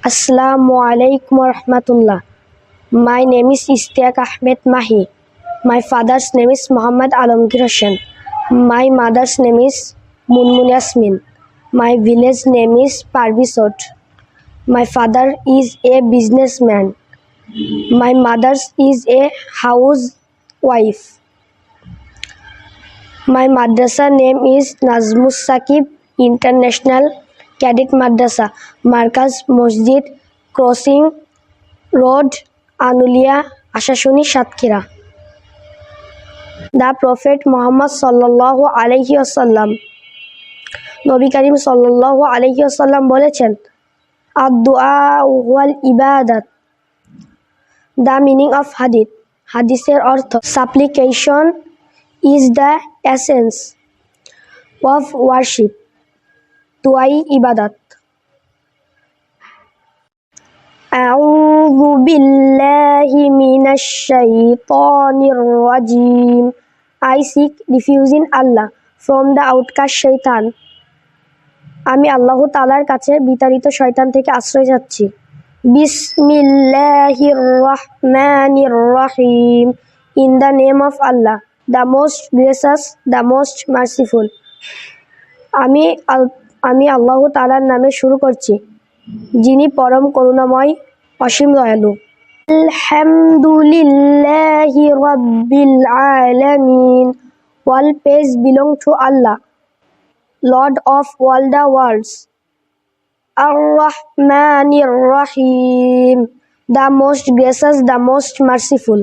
Assalamu alaikum warahmatullah. My name is Istiaq Ahmed Mahi. My father's name is Muhammad Alamgir Hossain. My mother's name is Munmun Yasmin. My village name is Parvisot. My father is a businessman. My mother is a housewife. My madrasa name is Nazmus Saqib International Cadet Madrasa, Markaz Masjid, Crossing Road, Anulia, Ashashuni, Satkira. The Prophet Muhammad sallallahu alaihi wasallam, Nabi Karim sallallahu alaihi wasallam বলেছেন, ad-du'a wal ibadat. The meaning of hadith. Hadither অর্থ, supplication is the essence of worship. দুআই ইবাদত। আউযু বিল্লাহি মিনাশ শাইতানির রাজিম। I seek refuge in Allah from the outcast shaitan. আমি আল্লাহ তাআলার কাছে বিতাড়িত শয়তান থেকে আশ্রয় চাচ্ছি। বিসমিল্লাহির রহমানির রহিম। In the name of Allah, the most gracious, the most merciful. আমি আল্লাহ তাআলার নামে শুরু করছি, যিনি পরম করুণাময়, অসীম দয়ালু। আলহামদুলিল্লাহি রাব্বিল আলামিন। All praise belong to Allah, Lord of all the worlds. Ar-Rahmanir Rahim, the most gracious, the most merciful.